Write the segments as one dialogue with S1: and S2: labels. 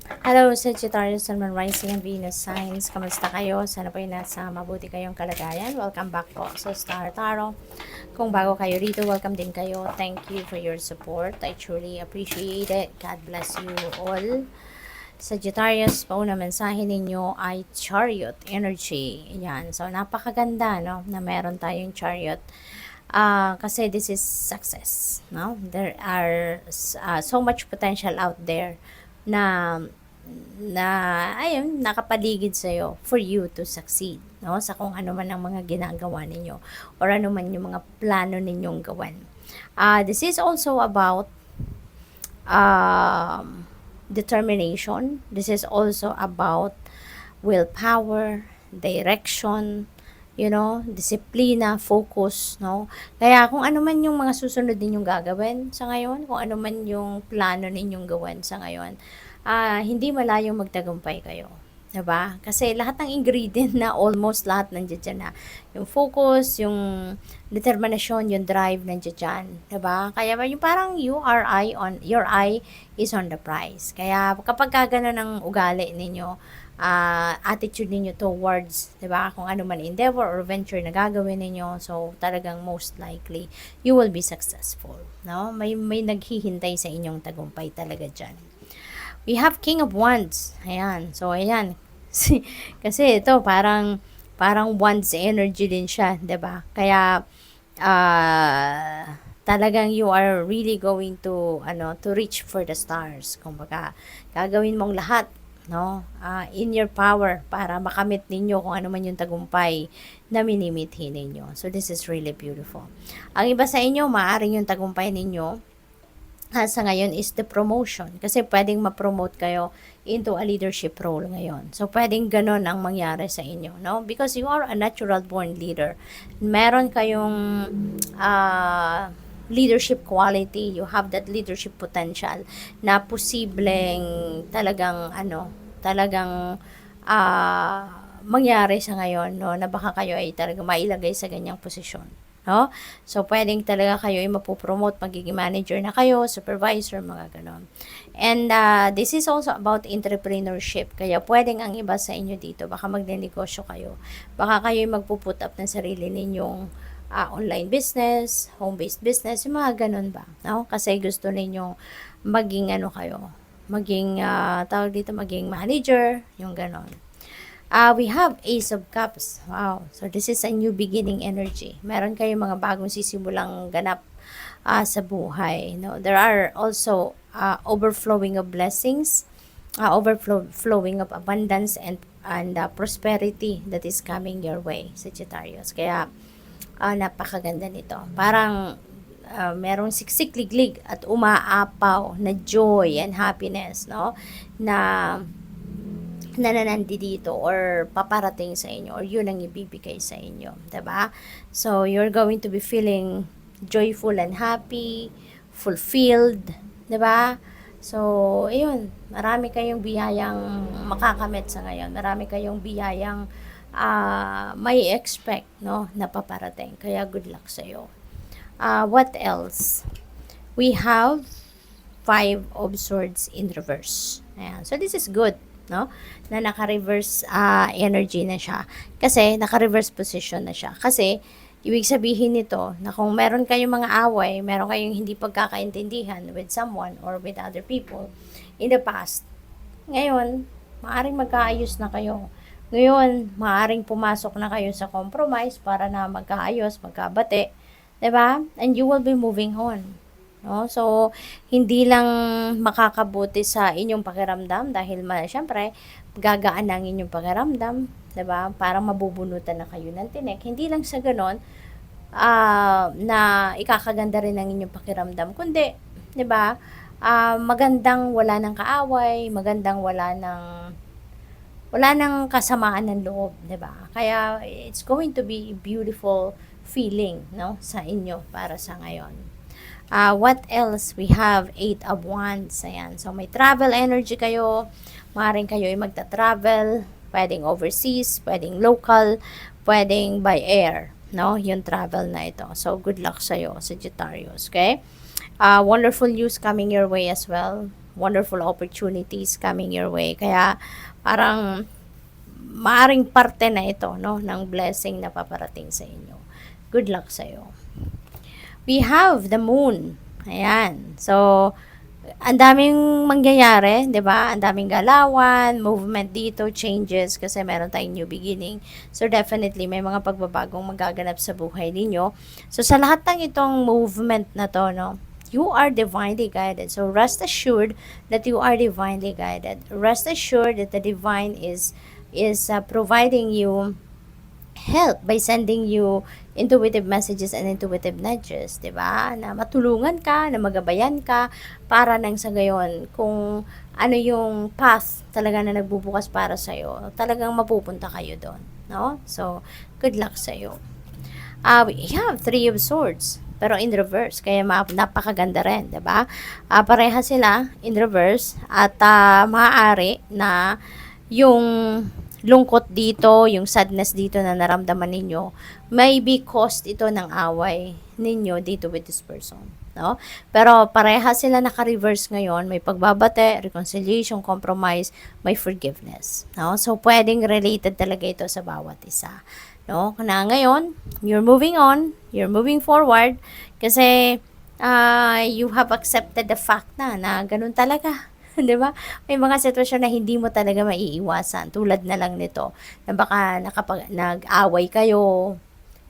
S1: Hello, Sagittarius, Sun, Moon, Rising, and Venus signs. Kamusta kayo? Sana po ay nasa mabuti kayong kalagayan. Welcome back po sa Star Tarot. Kung bago kayo rito, welcome din kayo. Thank you for your support. I truly appreciate it. God bless you all. Sagittarius, pauna mensahe ninyo ay Chariot energy. Yan. So, napakaganda, no? Na meron tayong Chariot. Kasi this is success, no? There are so much potential out there na na ayun nakapaligid sa iyo for you to succeed, no, sa kung ano man ang mga ginagawa ninyo or ano man yung mga plano ninyong gawin. This is also about determination. This is also about willpower, direction, disiplina, focus, no? Kaya kung ano man yung mga susunod ninyong gagawin sa ngayon, kung ano man yung plano ninyong gawin sa ngayon, hindi malayong magtagumpay kayo. 'Di ba? Kasi lahat ng ingredient na almost lahat nandiyan dyan na. Yung focus, yung determinasyon, yung drive nandiyan dyan. 'Di ba? Kaya yung parang your eye is on the prize. Kaya kapag gano'n ang ugali ninyo, attitude ninyo towards, 'di ba? Kung ano man endeavor or venture na gagawin ninyo, so talagang most likely you will be successful, no? May naghihintay sa inyong tagumpay talaga diyan. We have King of Wands. Ayan. So ayan. Kasi ito parang wands energy din siya, 'di ba? Kaya talagang you are really going to reach for the stars. Kumbaga, gagawin mong lahat, no? In your power para makamit ninyo kung ano man yung tagumpay na minimithi ninyo. So this is really beautiful. Ang iba sa inyo, maaring yung tagumpay ninyo sa ngayon is the promotion. Kasi pwedeng ma-promote kayo into a leadership role ngayon. So, pwedeng ganon ang mangyari sa inyo, no? Because you are a natural born leader. Meron kayong leadership quality. You have that leadership potential na posibleng talagang mangyari sa ngayon, no? Na baka kayo ay talaga mailagay sa ganyang posisyon. No? So, pwedeng talaga kayo ay mapopromote, magiging manager na kayo, supervisor, mga ganon. And this is also about entrepreneurship. Kaya pwedeng ang iba sa inyo dito, baka magnenegosyo kayo. Baka kayo ay magpuput up ng sarili ninyong online business, home-based business, yung mga ganon ba. No? Kasi gusto ninyong maging maging manager, yung ganon. We have Ace of Cups. Wow. So, this is a new beginning energy. Meron kayong mga bagong sisimulang ganap sa buhay. No? There are also overflowing of blessings, overflowing of abundance and prosperity that is coming your way, Sagittarius. Kaya, napakaganda nito. Parang merong siksik-liglig at umaapaw na joy and happiness, no? Na nananandi dito or paparating sa inyo or yun ang ibibigay sa inyo, 'di ba? So you're going to be feeling joyful and happy, fulfilled, 'di ba? So ayun, marami kayong biyayang makakamit sa ngayon. Marami kayong biyayang may expect, no, na paparating. Kaya good luck sa iyo. What else? We have Five of Swords in reverse. Ayan. So this is good, no? Na naka-reverse energy na siya. Kasi naka-reverse position na siya. Kasi ibig sabihin nito na kung meron kayong mga away, meron kayong hindi pagkakaintindihan with someone or with other people in the past, ngayon, maaring magkaayos na kayo. Ngayon, maaring pumasok na kayo sa compromise para na magkaayos, magkabati, 'di ba? And you will be moving on. No? So, hindi lang makakabuti sa inyong pakiramdam dahil syempre, gagaan ang inyong pakiramdam, 'di ba? Parang mabubunutan na kayo ng tinik. Hindi lang sa ganon, na ikakaganda rin ang inyong pakiramdam, kundi, 'di ba? Magandang wala ng kaaway, magandang wala nang kasamaan ng loob, 'di ba? Kaya it's going to be beautiful feeling, no, sa inyo para sa ngayon. What else? We have 8 of Wands. Ayan. So, may travel energy kayo. Maaaring kayo ay magta-travel. Pwedeng overseas, pwedeng local, pwedeng by air. No? Yung travel na ito. So, good luck sa'yo, Sagittarius. Okay? Wonderful news coming your way as well. wonderful opportunities coming your way. Kaya parang maaring parte na ito, no, ng blessing na paparating sa inyo. Good luck sa'yo. We have the moon. Ayan. So, ang daming mangyayari, 'di ba? Ang daming galawan, movement dito, changes kasi meron tayong new beginning. So definitely may mga pagbabagong magaganap sa buhay ninyo. So sa lahat ng itong movement na to, no, you are divinely guided. So rest assured that you are divinely guided. Rest assured that the divine is providing you help by sending you intuitive messages and intuitive nudges, 'di ba? Na matulungan ka, na magabayan ka para nang sa gayon kung ano yung path talaga na nagbubukas para sa iyo, talagang mapupunta kayo doon, no? So, good luck sa iyo. We have Three of Swords pero in reverse, kaya napakaganda rin, 'di ba? Pareha sila in reverse at maaari na yung lungkot dito, yung sadness dito na naramdaman ninyo, maybe cost ito ng away ninyo dito with this person, no? Pero pareha sila naka-reverse ngayon, may pagbabate, reconciliation, compromise, may forgiveness, no? So pwedeng related talaga ito sa bawat isa, no? Na ngayon, you're moving on, you're moving forward kasi you have accepted the fact na ganun talaga. 'Di ba? May mga sitwasyon na hindi mo talaga maiiwasan. Tulad na lang nito, na baka nag-away kayo,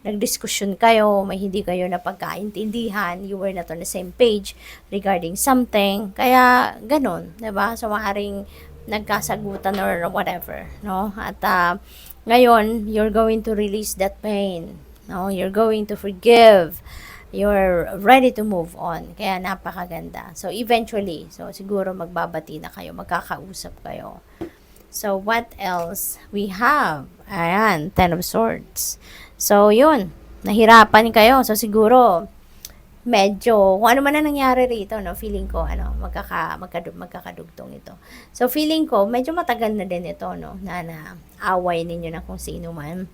S1: nagdiskusyon kayo, may hindi kayo napagkaintindihan, you were not on the same page regarding something. Kaya ganun, 'di ba? So maaaring nagkasagutan or whatever, no? At ngayon, you're going to release that pain. No, you're going to forgive, you're ready to move on. Kaya napakaganda. So, eventually, so siguro magbabati na kayo, magkakausap kayo. So, what else we have? Ayan, Ten of Swords. So, yun. Nahirapan kayo. So, siguro, medyo, kung ano man na nangyari rito, no, feeling ko, magkakadugtong ito. So, feeling ko, medyo matagal na din ito, no, na away ninyo na kung sino man.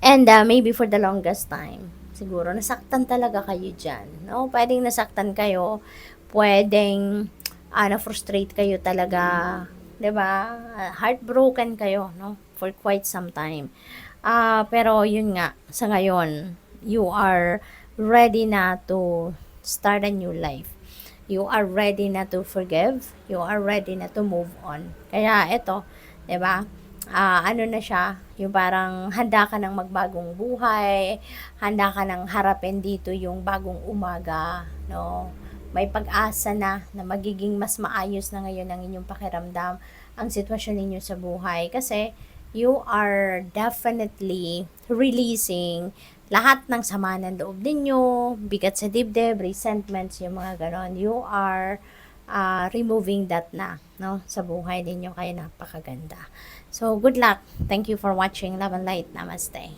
S1: And, maybe for the longest time, siguro, nasaktan talaga kayo dyan, no? Pwedeng nasaktan kayo, pwedeng, na-frustrate kayo talaga, 'di ba? Heartbroken kayo, no? For quite some time. Pero, yun nga, sa ngayon, you are ready na to start a new life. You are ready na to forgive. You are ready na to move on. Kaya, ito, 'di ba? Ano na siya, yung parang handa ka ng magbagong buhay, handa ka ng harapin dito yung bagong umaga, no? May pag-asa na magiging mas maayos na ngayon ang inyong pakiramdam, ang sitwasyon ninyo sa buhay. Kasi you are definitely releasing lahat ng sama ng loob ninyo, bigat sa dibdib, resentments, yung mga ganon. You are removing that na, no, sa buhay ninyo, kaya napakaganda. So, good luck. Thank you for watching. Love and light. Namaste.